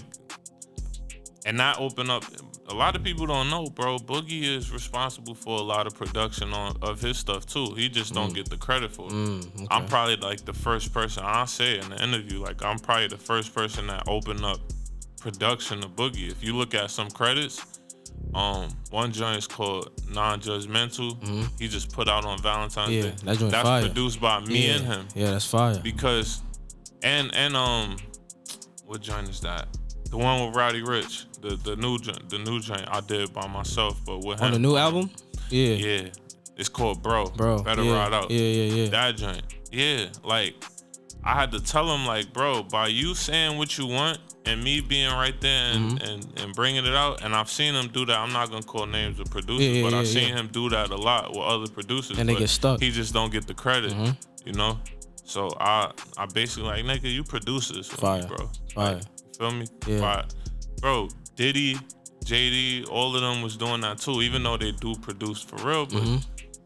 [SPEAKER 1] and that open up. A lot of people don't know, bro. Boogie is responsible for a lot of production of his stuff too. He just don't get the credit for it. Okay. I'm probably like the first person, I say in the interview, like, I'm probably the first person that opened up production of Boogie. If you look at some credits, one joint is called Non-Judgmental. He just put out on Valentine's Day. That's fire. Produced by me and him. Yeah, that's fire. Because and what joint is that? The one with Roddy Ricch, the new joint I did by myself, but with him. On the new album? Yeah. Yeah. It's called Bro. Better Ride Out. Yeah. That joint. Yeah. Like, I had to tell him, like, bro, by you saying what you want and me being right there and bringing it out, and I've seen him do that. I'm not gonna call names of producers, but I've seen him do that a lot with other producers. And they get stuck. He just don't get the credit, you know? So I basically like, nigga, you producers for me, bro. Fire. Like, feel me? Yeah. Fire. Bro, Diddy, JD, all of them was doing that too, even though they do produce for real, but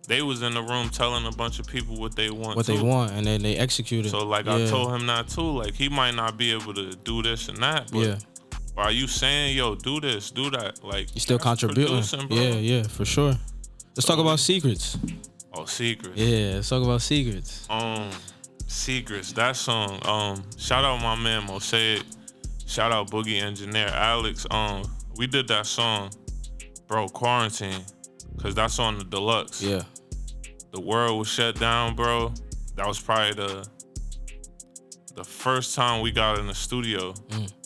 [SPEAKER 1] they was in the room telling a bunch of people what they want. They want, and then they execute it. So, like, I told him that too. Like, he might not be able to do this and that, but by you saying, yo, do this, do that, like, you still contributing. Yeah, for sure. Let's talk about secrets. Oh, secrets. Yeah, let's talk about secrets. Secrets, that song. Shout out my man Mosaic. Shout out Boogie Engineer Alex. We did that song, bro, quarantine, cause that's on the deluxe. Yeah. The world was shut down, bro. That was probably the first time we got in the studio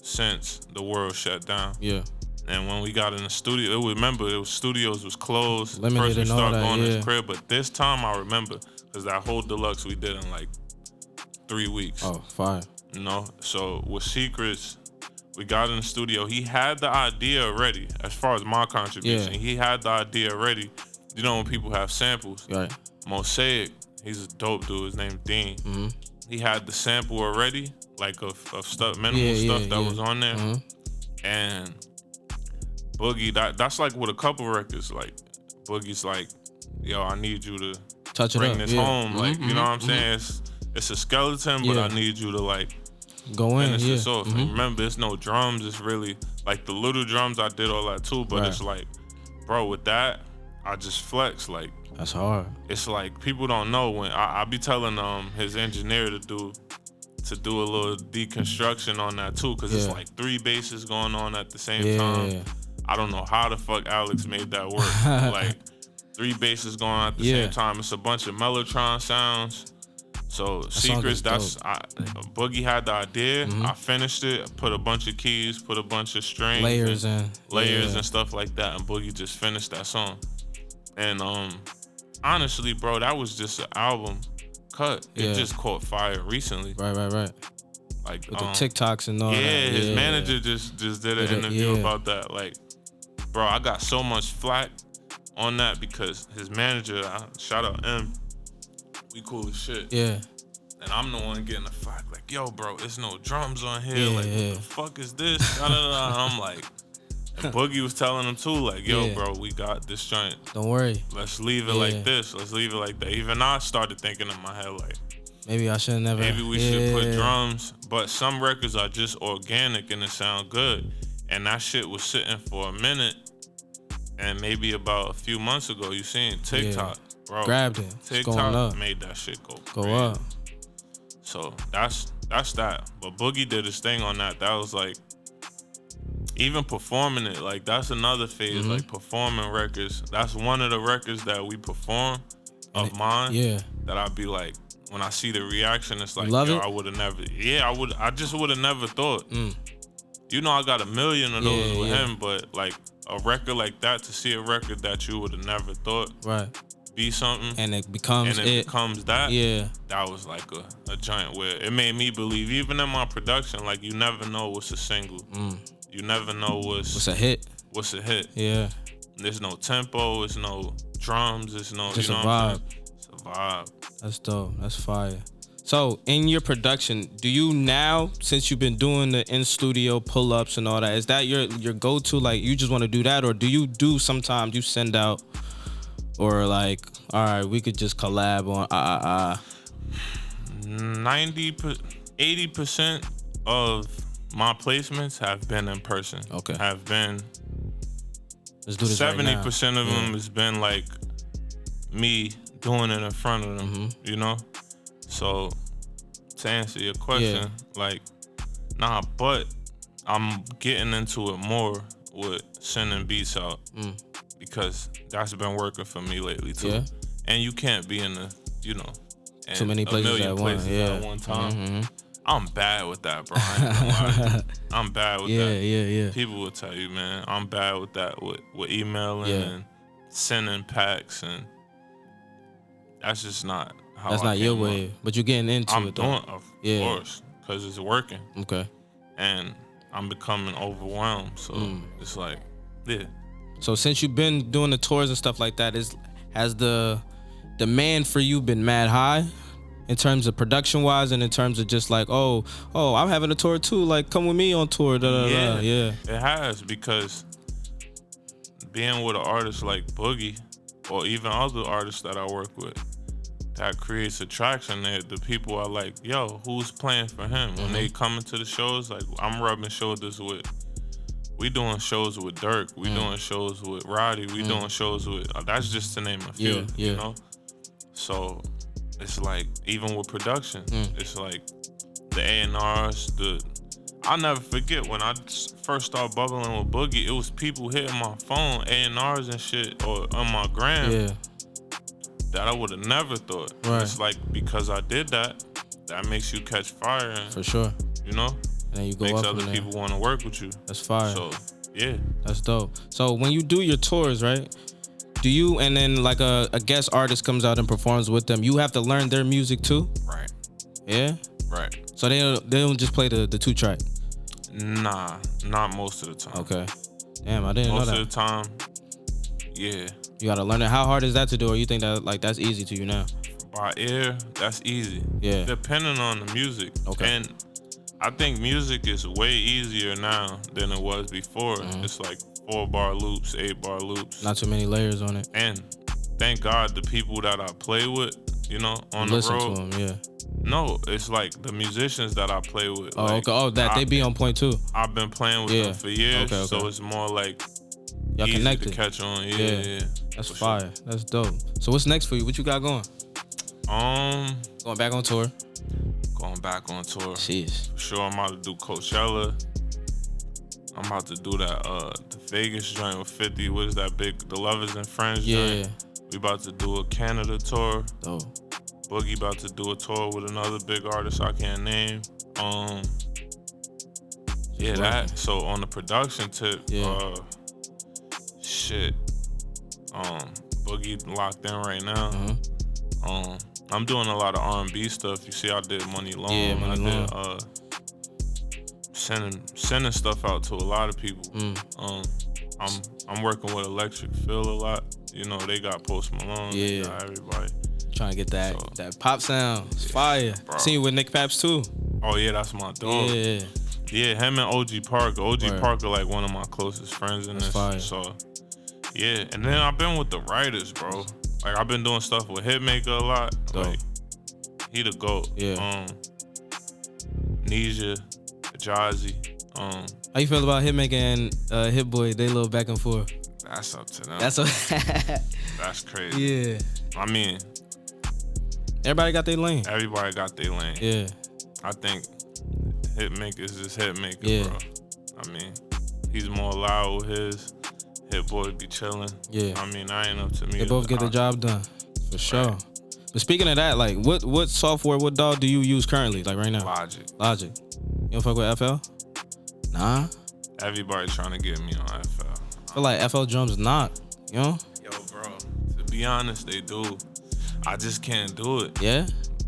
[SPEAKER 1] since the world shut down. Yeah. And when we got in the studio, studios was closed. Limited. First we started going to his crib, but this time I remember, cause that whole deluxe we did in like 3 weeks. Oh, fine. You know, so with Secrets, we got in the studio. He had the idea already, as far as my contribution. Yeah. He had the idea already. You know when people have samples. Right. Mosaic, he's a dope dude. His name's Dean. He had the sample already, like of stuff, minimal stuff that was on there. And Boogie, that's like with a couple records. Like Boogie's like, yo, I need you to
[SPEAKER 2] touch
[SPEAKER 1] bring
[SPEAKER 2] it up.
[SPEAKER 1] this home. Like, you know what I'm saying? It's a skeleton, but I need you to like
[SPEAKER 2] go in.
[SPEAKER 1] finish this off. And remember, it's no drums. It's really like the little drums. I did all that too, but it's like, bro, with that, I just flex. Like,
[SPEAKER 2] that's hard.
[SPEAKER 1] It's like people don't know when I be telling his engineer to do a little deconstruction on that too, because it's like 3 basses going on at the same time. I don't know how the fuck Alex made that work. Like 3 basses going on at the same time. It's a bunch of Mellotron sounds. So secrets, Boogie had the idea. I finished it, put a bunch of keys, put a bunch of strings, layers and stuff like that, and Boogie just finished that song. And honestly, bro, that was just an album cut. It just caught fire recently.
[SPEAKER 2] Right.
[SPEAKER 1] Like
[SPEAKER 2] with the TikToks and all that.
[SPEAKER 1] His manager just did an interview about that. Like, bro, I got so much flack on that because his manager, shout out M, we cool as shit.
[SPEAKER 2] Yeah.
[SPEAKER 1] And I'm the one getting the flack. Like, yo, bro, there's no drums on here. What the fuck is this? And I'm like, and Boogie was telling him too, like, yo, bro, we got this joint.
[SPEAKER 2] Don't worry.
[SPEAKER 1] Let's leave it like this. Let's leave it like that. Even I started thinking in my head, like,
[SPEAKER 2] maybe I should never.
[SPEAKER 1] Maybe we should put drums. But some records are just organic and it sound good. And that shit was sitting for a minute. And maybe about a few months ago, you seen TikTok, bro.
[SPEAKER 2] Grabbed it.
[SPEAKER 1] TikTok made that shit go
[SPEAKER 2] up.
[SPEAKER 1] So that's that. But Boogie did his thing on that. That was like, even performing it, like that's another phase. Like performing records. That's one of the records that we perform of mine. That I'd be like, when I see the reaction, it's like, yo, I would have never. I just would have never thought. You know, I got a million of those with him, but like a record like that, to see a record that you would have never thought be something,
[SPEAKER 2] and it becomes that.
[SPEAKER 1] That was like a giant where it made me believe, even in my production, like you never know what's a single. You never know what's
[SPEAKER 2] a hit.
[SPEAKER 1] What's a hit?
[SPEAKER 2] Yeah.
[SPEAKER 1] There's no tempo. There's no drums. There's no.
[SPEAKER 2] Just
[SPEAKER 1] you know
[SPEAKER 2] a vibe.
[SPEAKER 1] It's a vibe.
[SPEAKER 2] That's dope. That's fire. So in your production, do you now, since you've been doing the in-studio pull-ups and all that, is that your go-to? Like, you just want to do that? Or do you do sometimes you send out, or like, all right, we could just collab on
[SPEAKER 1] 80% of my placements have been in person.
[SPEAKER 2] Okay.
[SPEAKER 1] Have been.
[SPEAKER 2] Let's do this
[SPEAKER 1] 70% of them has been like me doing it in front of them, you know? So, to answer your question, like, nah, but I'm getting into it more with sending beats out because that's been working for me lately too.
[SPEAKER 2] Yeah.
[SPEAKER 1] And you can't be in the, you know,
[SPEAKER 2] too many places at
[SPEAKER 1] one time. I'm bad with that, bro. I ain't gonna lie. I'm bad with that.
[SPEAKER 2] Yeah.
[SPEAKER 1] People will tell you, man, I'm bad with that, with emailing and sending packs, and that's just not how
[SPEAKER 2] that's not your way, but you're getting into it though.
[SPEAKER 1] I'm doing, of course, because it's working.
[SPEAKER 2] Okay.
[SPEAKER 1] And I'm becoming overwhelmed, so it's like,
[SPEAKER 2] So since you've been doing the tours and stuff like that, has the demand for you been mad high in terms of production wise, and in terms of just like, oh, I'm having a tour too, like come with me on tour. Yeah.
[SPEAKER 1] It has, because being with an artist like Boogie, or even other artists that I work with, that creates attraction there. The people are like, yo, who's playing for him? When they come into the shows, like I'm rubbing shoulders with, we doing shows with Dirk, we doing shows with Roddy, we doing shows with, that's just to name a few, you know? So it's like, even with production, it's like the A&Rs, I'll never forget when I first started bubbling with Boogie, it was people hitting my phone, A&Rs and shit, or on my gram, that I would have never thought.
[SPEAKER 2] Right.
[SPEAKER 1] It's like, because I did that makes you catch fire. And,
[SPEAKER 2] for sure.
[SPEAKER 1] You know?
[SPEAKER 2] And then you go
[SPEAKER 1] makes
[SPEAKER 2] up
[SPEAKER 1] other people want to work with you.
[SPEAKER 2] That's fire.
[SPEAKER 1] So, yeah.
[SPEAKER 2] That's dope. So when you do your tours, right? Do you, and then like a guest artist comes out and performs with them, you have to learn their music too?
[SPEAKER 1] Right.
[SPEAKER 2] Yeah?
[SPEAKER 1] Right.
[SPEAKER 2] So they don't just play the 2-track?
[SPEAKER 1] Nah, not most of the time.
[SPEAKER 2] Okay. Damn, I didn't know that.
[SPEAKER 1] Most of the time, yeah.
[SPEAKER 2] You gotta learn it. How hard is that to do, or you think that like that's easy to you now?
[SPEAKER 1] By ear, that's easy.
[SPEAKER 2] Yeah.
[SPEAKER 1] Depending on the music.
[SPEAKER 2] Okay.
[SPEAKER 1] And I think music is way easier now than it was before. It's like 4-bar loops, 8-bar loops.
[SPEAKER 2] Not too many layers on it.
[SPEAKER 1] And thank God the people that I play with, you know, on the
[SPEAKER 2] Listen
[SPEAKER 1] road.
[SPEAKER 2] to them, yeah.
[SPEAKER 1] No, it's like the musicians that I play with.
[SPEAKER 2] Oh,
[SPEAKER 1] like,
[SPEAKER 2] okay. Oh, they be on point too.
[SPEAKER 1] I've been playing with them for years, so it's more like
[SPEAKER 2] y'all
[SPEAKER 1] easy
[SPEAKER 2] connected.
[SPEAKER 1] to catch on. Yeah.
[SPEAKER 2] That's fire. Sure. That's dope. So what's next for you? What you got going?
[SPEAKER 1] Going
[SPEAKER 2] back on tour.
[SPEAKER 1] Going back on tour.
[SPEAKER 2] Jeez.
[SPEAKER 1] For sure, I'm about to do Coachella. I'm about to do that the Vegas joint with 50. What is that big? The Lovers and Friends joint. We about to do a Canada tour.
[SPEAKER 2] Dope.
[SPEAKER 1] Boogie about to do a tour with another big artist I can't name. That. So on the production tip, Boogie locked in right now. I'm doing a lot of R&B stuff. You see, I did Money Long.
[SPEAKER 2] Yeah, Money Long.
[SPEAKER 1] I did sending stuff out to a lot of people. I'm working with Electric Phil a lot. You know, they got Post Malone.
[SPEAKER 2] Yeah.
[SPEAKER 1] They got everybody.
[SPEAKER 2] Trying to get that pop sound. It's fire.
[SPEAKER 1] Bro.
[SPEAKER 2] Seen you with Nick Paps too.
[SPEAKER 1] Oh yeah, that's my dog. Yeah, him and OG Parker. OG Parker like one of my closest friends in this.
[SPEAKER 2] Fire.
[SPEAKER 1] So yeah, and then I've been with the writers, bro. Like I've been doing stuff with Hitmaker a lot.
[SPEAKER 2] Dope.
[SPEAKER 1] Like he the GOAT.
[SPEAKER 2] Yeah.
[SPEAKER 1] Nisha, Jazzy.
[SPEAKER 2] How you feel about Hitmaker and Hit Boy? They little back and forth.
[SPEAKER 1] That's up to them.
[SPEAKER 2] That's
[SPEAKER 1] crazy.
[SPEAKER 2] Yeah.
[SPEAKER 1] I mean,
[SPEAKER 2] everybody got their lane.
[SPEAKER 1] Everybody got their lane.
[SPEAKER 2] Yeah.
[SPEAKER 1] I think Hitmaker's just Hitmaker, bro. I mean, he's more loud with his. Hit Boy be chilling. Yeah. I mean, I ain't up to me.
[SPEAKER 2] They both get the job done. For sure. Right. But speaking of that, like what software, what DAW do you use currently, like right now? Logic. You don't fuck with FL? Nah.
[SPEAKER 1] Everybody trying to get me on FL.
[SPEAKER 2] I feel like FL drums not, you know?
[SPEAKER 1] Yo, bro, to be honest, they do. I just can't do it.
[SPEAKER 2] Yeah?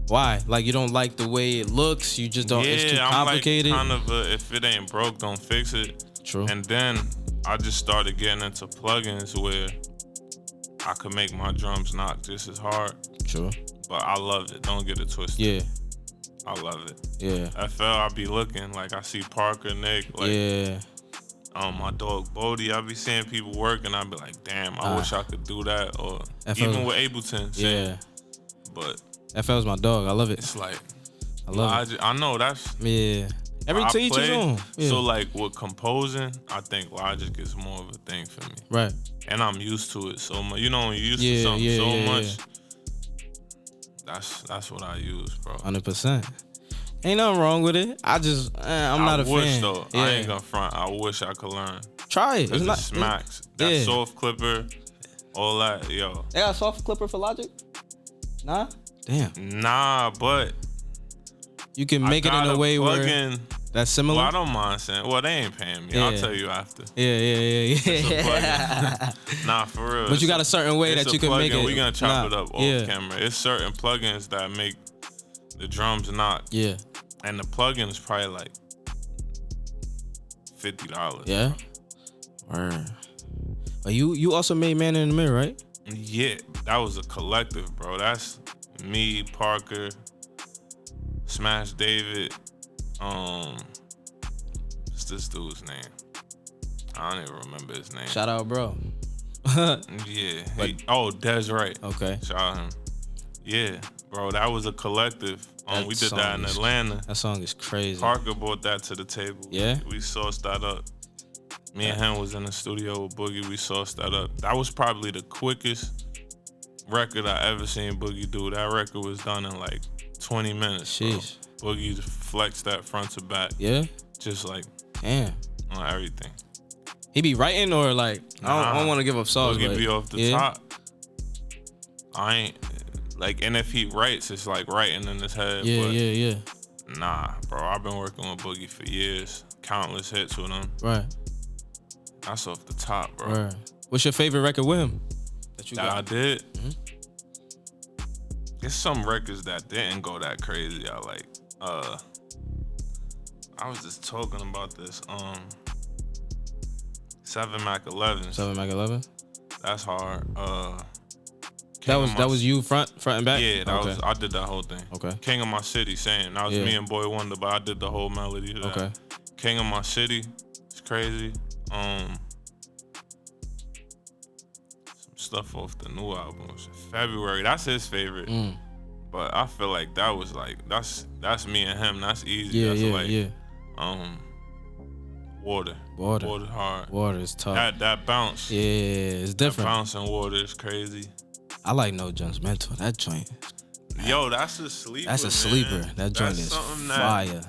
[SPEAKER 2] Why? Like you don't like the way it looks? You just don't, it's too complicated?
[SPEAKER 1] I'm like kind of if it ain't broke, don't fix it.
[SPEAKER 2] True.
[SPEAKER 1] And then I just started getting into plugins where I could make my drums knock just as hard.
[SPEAKER 2] True.
[SPEAKER 1] But I love it. Don't get it twisted.
[SPEAKER 2] Yeah.
[SPEAKER 1] I love it.
[SPEAKER 2] Yeah.
[SPEAKER 1] FL, I be looking like I see Parker, Nick, like my dog Bodie. I be seeing people work and I be like, damn, I wish I could do that. Or
[SPEAKER 2] FL,
[SPEAKER 1] even with Ableton.
[SPEAKER 2] Yeah.
[SPEAKER 1] But
[SPEAKER 2] FL's my dog. I love it.
[SPEAKER 1] It's like
[SPEAKER 2] I love it.
[SPEAKER 1] I know that's
[SPEAKER 2] Every to each his own. Yeah.
[SPEAKER 1] So like with composing, I think Logic is more of a thing for me.
[SPEAKER 2] Right.
[SPEAKER 1] And I'm used to it so much. You know, when you're used to something so much. That's what I use, bro.
[SPEAKER 2] 100%. Ain't nothing wrong with it. I'm not a fan.
[SPEAKER 1] I wish though. I ain't gonna front. I wish I could learn.
[SPEAKER 2] Try it.
[SPEAKER 1] It's not smacks. That soft clipper, all that, yo.
[SPEAKER 2] They got a soft clipper for Logic? Nah? Damn.
[SPEAKER 1] Nah, but
[SPEAKER 2] you can make it in a way where that's similar.
[SPEAKER 1] Well, I don't mind saying. Well, they ain't paying me. I'll tell you after.
[SPEAKER 2] Yeah.
[SPEAKER 1] Nah, for real.
[SPEAKER 2] But you got a certain way that you can make it.
[SPEAKER 1] We gonna chop it up off camera. It's certain plugins that make the drums knock.
[SPEAKER 2] Yeah.
[SPEAKER 1] And the plugin is probably like $50.
[SPEAKER 2] Yeah. Word. You also made Man in the Mirror, right?
[SPEAKER 1] Yeah, that was a collective, bro. That's me, Parker, Smash David. What's this dude's name? I don't even remember his name.
[SPEAKER 2] Shout out, bro.
[SPEAKER 1] Yeah. Des Wright.
[SPEAKER 2] Okay.
[SPEAKER 1] Shout out him. Yeah, bro. That was a collective. We did that in Atlanta.
[SPEAKER 2] That song is crazy.
[SPEAKER 1] Parker brought that to the table.
[SPEAKER 2] Yeah.
[SPEAKER 1] We sourced that up. Me and him was in the studio with Boogie. We sourced that up. That was probably the quickest record I ever seen Boogie do. That record was done in like 20 minutes.
[SPEAKER 2] Sheesh.
[SPEAKER 1] Bro. Boogie flexed that front to back.
[SPEAKER 2] Yeah.
[SPEAKER 1] Just like
[SPEAKER 2] damn
[SPEAKER 1] on everything.
[SPEAKER 2] He be writing or like I don't want to give up songs.
[SPEAKER 1] Boogie be off the top. I ain't like, and if he writes, it's like writing in his head.
[SPEAKER 2] Yeah.
[SPEAKER 1] Nah, bro. I've been working with Boogie for years. Countless hits with him.
[SPEAKER 2] Right.
[SPEAKER 1] That's off the top, bro.
[SPEAKER 2] Right. What's your favorite record with him?
[SPEAKER 1] That I did? Mm-hmm. There's some records that didn't go that crazy. I like. I was just talking about this. 7 Mac 11.
[SPEAKER 2] 7 Mac 11.
[SPEAKER 1] That's hard.
[SPEAKER 2] That was you front and back.
[SPEAKER 1] Yeah, I did that whole thing.
[SPEAKER 2] Okay.
[SPEAKER 1] King of My City, saying that was me and Boy Wonder, but I did the whole melody.
[SPEAKER 2] Okay.
[SPEAKER 1] King of My City, it's crazy. Some stuff off the new album. February, that's his favorite. But I feel like that was like that's me and him. That's easy. Water hard.
[SPEAKER 2] Water is tough.
[SPEAKER 1] That bounce.
[SPEAKER 2] Yeah, it's different.
[SPEAKER 1] That bounce in water is crazy.
[SPEAKER 2] I like No Judgmental. That joint.
[SPEAKER 1] Yo, that's a sleeper.
[SPEAKER 2] That's a sleeper.
[SPEAKER 1] Man.
[SPEAKER 2] That joint is fire.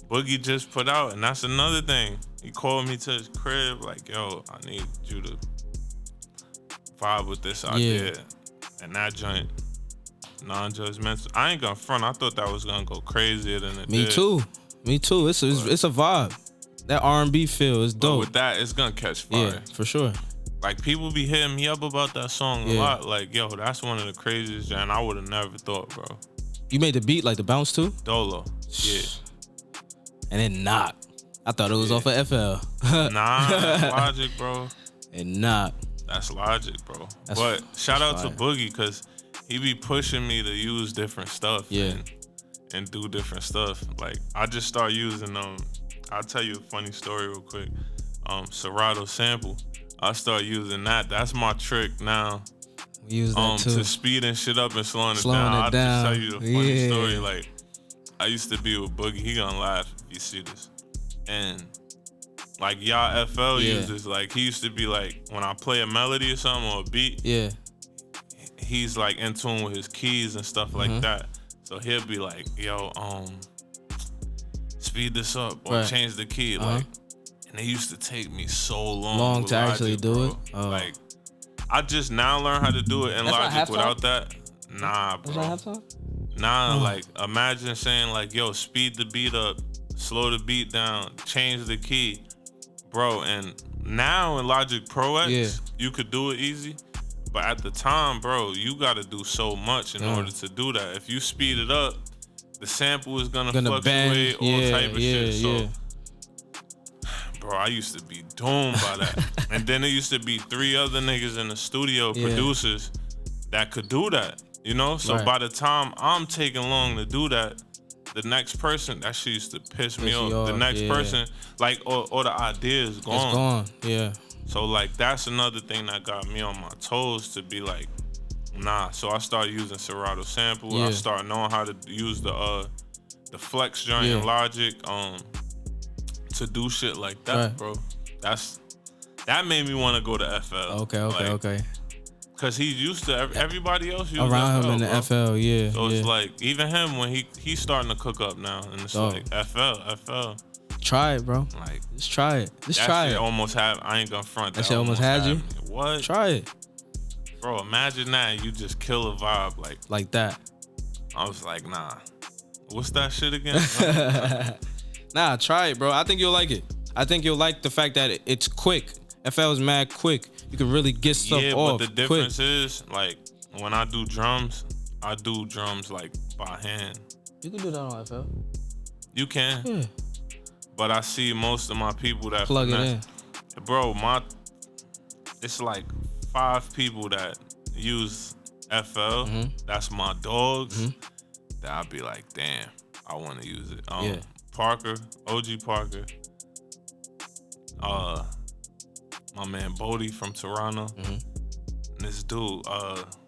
[SPEAKER 1] Boogie just put out, and that's another thing. He called me to his crib, like, yo, I need you to vibe with this idea. And that joint, non-judgmental. I ain't gonna front. I thought that was gonna go crazier than it did.
[SPEAKER 2] Me too. It's a vibe. That R&B feel is dope.
[SPEAKER 1] But with that, it's gonna catch fire.
[SPEAKER 2] Yeah, for sure.
[SPEAKER 1] Like, people be hitting me up about that song a lot. Like, yo, that's one of the craziest, and I would have never thought, bro.
[SPEAKER 2] You made the beat, like the bounce too?
[SPEAKER 1] Dolo. Yeah.
[SPEAKER 2] And then knock. I thought it was off of FL.
[SPEAKER 1] Nah, that's Logic, bro.
[SPEAKER 2] And knock.
[SPEAKER 1] That's Logic, bro. But shout out to Boogie, because he be pushing me to use different stuff and do different stuff. Like, I just start using I'll tell you a funny story real quick. Serato sample. I start using that. That's my trick now.
[SPEAKER 2] We use that too.
[SPEAKER 1] To speeding shit up and slowing it down. I'll just tell you a funny story. Like, I used to be with Boogie. He gonna laugh if you see this. And like y'all FL users, like he used to be like, when I play a melody or something or a beat, he's like in tune with his keys and stuff like that. So he'll be like, yo, speed this up or change the key. Like, and it used to take me so long to
[SPEAKER 2] Logic, actually do it.
[SPEAKER 1] Like, I just now learn how to do it in Logic without that. Nah, bro.
[SPEAKER 2] Was that halftime?
[SPEAKER 1] Nah, like, imagine saying like, yo, speed the beat up, slow the beat down, change the key, bro. And now in Logic Pro X, you could do it easy. But at the time, bro, you got to do so much in order to do that. If you speed it up, the sample is gonna fluctuate, all type of shit. So, bro, I used to be doomed by that. And then there used to be 3 other niggas in the studio, producers, that could do that, you know? So by the time I'm taking long to do that, the next person, that shit used to piss me off. The next person, like, or the idea is gone.
[SPEAKER 2] It's gone,
[SPEAKER 1] So, like, that's another thing that got me on my toes to be like, nah. So I started using Serato sample. I started knowing how to use the flex joint in Logic to do shit like that, bro. That made me want to go to FL.
[SPEAKER 2] Okay.
[SPEAKER 1] Cause he's used to everybody else used
[SPEAKER 2] around
[SPEAKER 1] FL,
[SPEAKER 2] him in the
[SPEAKER 1] bro.
[SPEAKER 2] FL,
[SPEAKER 1] So it's like, even him, when he's starting to cook up now, and it's like FL.
[SPEAKER 2] Try it, bro.
[SPEAKER 1] Like,
[SPEAKER 2] just try it. Just
[SPEAKER 1] that
[SPEAKER 2] try
[SPEAKER 1] shit
[SPEAKER 2] it.
[SPEAKER 1] Almost have. I ain't gonna front.
[SPEAKER 2] That shit almost had you.
[SPEAKER 1] What?
[SPEAKER 2] Try it,
[SPEAKER 1] bro. Imagine that, and you just kill a vibe
[SPEAKER 2] like that.
[SPEAKER 1] I was like, nah. What's that shit again?
[SPEAKER 2] Nah, try it, bro. I think you'll like it. I think you'll like the fact that it's quick. FL is mad quick. You can really get stuff off.
[SPEAKER 1] But the difference is, like, when I do drums like by hand.
[SPEAKER 2] You can do that on FL.
[SPEAKER 1] You can.
[SPEAKER 2] Yeah.
[SPEAKER 1] But I see most of my people that
[SPEAKER 2] plug it in.
[SPEAKER 1] Bro, it's like 5 people that use FL. That's my dogs. That I'll be like, damn, I want to use it. Parker, OG Parker. My man Bodie from Toronto. And this dude,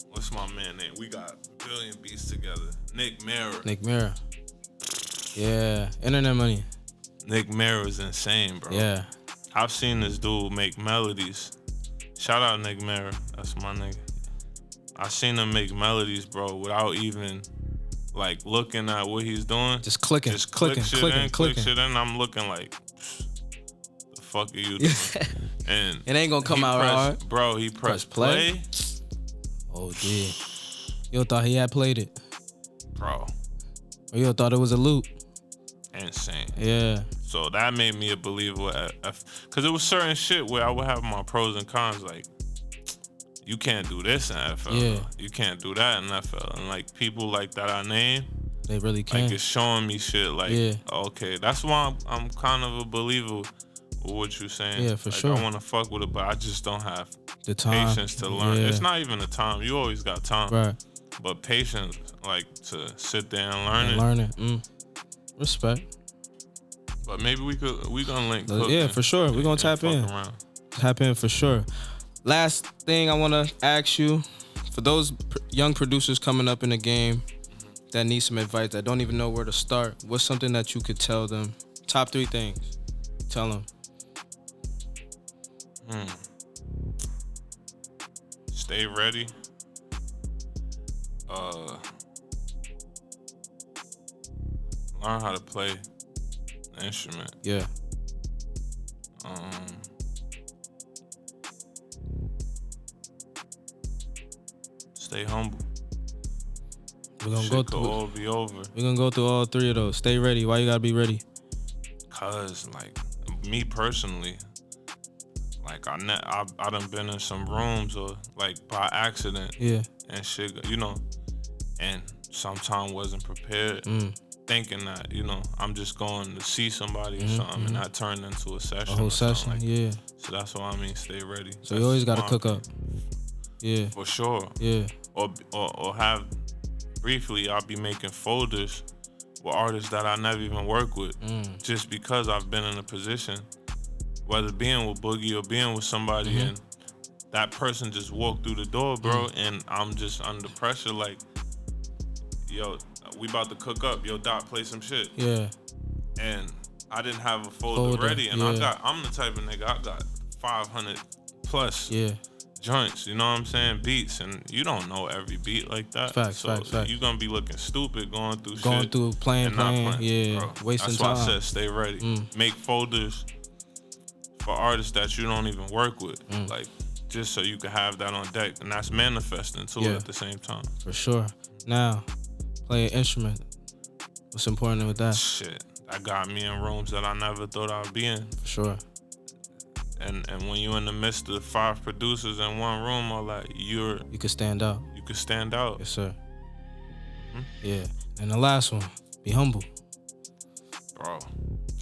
[SPEAKER 1] what's my man name? We got a billion beats together. Nick Mirror.
[SPEAKER 2] Yeah, internet money.
[SPEAKER 1] Nick Mirror is insane, bro.
[SPEAKER 2] Yeah.
[SPEAKER 1] I've seen this dude make melodies. Shout out Nick Mirror. That's my nigga. I seen him make melodies, bro, without even like looking at what he's doing.
[SPEAKER 2] Just clicking.
[SPEAKER 1] Click shit in. I'm looking like, the fuck are you doing? And
[SPEAKER 2] it ain't gonna come out hard.
[SPEAKER 1] Bro, he pressed play.
[SPEAKER 2] Oh, dear. You thought he had played it.
[SPEAKER 1] Bro.
[SPEAKER 2] Or you thought it was a loop.
[SPEAKER 1] Insane.
[SPEAKER 2] Yeah.
[SPEAKER 1] So that made me a believer because it was certain shit where I would have my pros and cons, like, you can't do this in FL.
[SPEAKER 2] Yeah.
[SPEAKER 1] You can't do that in FL. And like people like that I name,
[SPEAKER 2] they really can.
[SPEAKER 1] Like, it's showing me shit like, okay, that's why I'm kind of a believer with what you're saying.
[SPEAKER 2] Yeah, for
[SPEAKER 1] like,
[SPEAKER 2] sure.
[SPEAKER 1] I want to fuck with it, but I just don't have
[SPEAKER 2] the time,
[SPEAKER 1] patience to learn.
[SPEAKER 2] Yeah.
[SPEAKER 1] It's not even the time. You always got time.
[SPEAKER 2] Right.
[SPEAKER 1] But patience, like, to sit there and
[SPEAKER 2] learn it. Respect.
[SPEAKER 1] But maybe we gonna link.
[SPEAKER 2] Yeah, for sure. We're gonna tap in. Tap in for sure. Last thing I want to ask you, for those young producers coming up in the game that need some advice, that don't even know where to start, what's something that you could tell them? Top 3 things. Tell them.
[SPEAKER 1] Stay ready. Learn how to play the instrument.
[SPEAKER 2] Yeah.
[SPEAKER 1] Stay humble.
[SPEAKER 2] We're gonna go through.
[SPEAKER 1] All be over.
[SPEAKER 2] We're gonna go through all 3 of those. Stay ready. Why you gotta be ready?
[SPEAKER 1] Cause like me personally, like I done been in some rooms or like by accident.
[SPEAKER 2] Yeah.
[SPEAKER 1] And shit, you know, and sometimes wasn't prepared. Thinking that, you know, I'm just going to see somebody or something, and that turned into a session.
[SPEAKER 2] A whole session,
[SPEAKER 1] like
[SPEAKER 2] yeah.
[SPEAKER 1] So that's what I mean, stay ready.
[SPEAKER 2] So you always got to cook up. Yeah.
[SPEAKER 1] For sure.
[SPEAKER 2] Yeah.
[SPEAKER 1] Or have, briefly, I'll be making folders with artists that I never even work with, just because I've been in a position, whether being with Boogie or being with somebody, and that person just walked through the door, bro, and I'm just under pressure, like, yo, we about to cook up. Yo, Dot, play some shit.
[SPEAKER 2] Yeah.
[SPEAKER 1] And I didn't have a folder ready, and I'm the type of nigga, I got 500 plus joints, you know what I'm saying, beats, and you don't know every beat like that.
[SPEAKER 2] Facts.
[SPEAKER 1] You're gonna be looking stupid going through
[SPEAKER 2] playing,
[SPEAKER 1] yeah,
[SPEAKER 2] bro. Wasting
[SPEAKER 1] time.
[SPEAKER 2] That's
[SPEAKER 1] why I said stay ready. Make folders for artists that you don't even work with, like, just so you can have that on deck, and that's manifesting too at the same time.
[SPEAKER 2] For sure. Now, play an instrument. What's important with that?
[SPEAKER 1] Shit, that got me in rooms that I never thought I'd be in.
[SPEAKER 2] For sure.
[SPEAKER 1] And when you're in the midst of 5 producers in one room, all that, you
[SPEAKER 2] could stand out.
[SPEAKER 1] You could stand out.
[SPEAKER 2] Yes, sir. Yeah. And the last one, be humble.
[SPEAKER 1] Bro,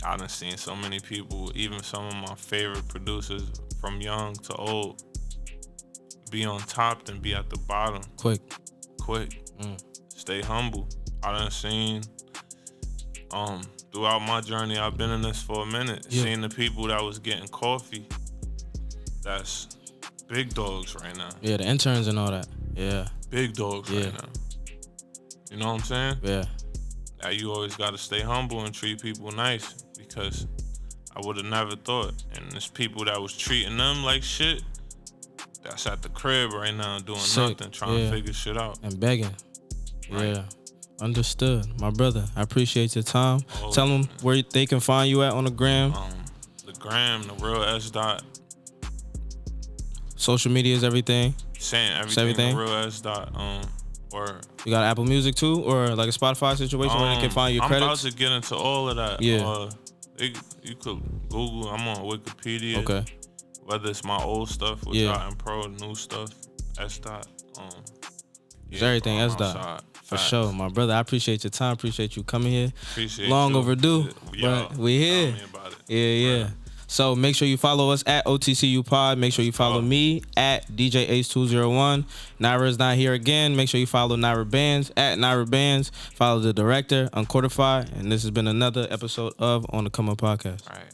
[SPEAKER 1] I done seen so many people, even some of my favorite producers from young to old, be on top and be at the bottom. Quick. Stay humble. I done seen, throughout my journey, I've been in this for a minute, seeing the people that was getting coffee, that's big dogs right now.
[SPEAKER 2] Yeah, the interns and all that. Yeah.
[SPEAKER 1] Big dogs right now. You know what I'm saying?
[SPEAKER 2] Yeah.
[SPEAKER 1] That you always got to stay humble and treat people nice, because I would have never thought. And there's people that was treating them like shit that's at the crib right now doing nothing, trying to figure shit out.
[SPEAKER 2] And begging. Right. Yeah. Understood. My brother, I appreciate your time.
[SPEAKER 1] Oh,
[SPEAKER 2] tell them where they can find you at on the gram.
[SPEAKER 1] The gram, the real S.Dot.
[SPEAKER 2] Social media is everything.
[SPEAKER 1] Saying everything. The real S.Dot. Or
[SPEAKER 2] you got Apple Music too, or like a Spotify situation where they can find your credits?
[SPEAKER 1] I'm about to get into all of that.
[SPEAKER 2] Yeah.
[SPEAKER 1] You could Google. I'm on Wikipedia.
[SPEAKER 2] Okay.
[SPEAKER 1] Whether it's my old stuff with Dot and Pro, new stuff, S.Dot.
[SPEAKER 2] It's everything S.Dot. For sure, my brother. I appreciate your time. Appreciate you coming here. Long overdue, but we here.
[SPEAKER 1] Tell me about it.
[SPEAKER 2] Yeah. Right. So make sure you follow us at OTCU Pod. Make sure you follow me at DJ Ace201. Naira's not here again. Make sure you follow Naira Bands at Naira Bands. Follow the director, Unquartified. And this has been another episode of On the Come Up Podcast.
[SPEAKER 1] All right.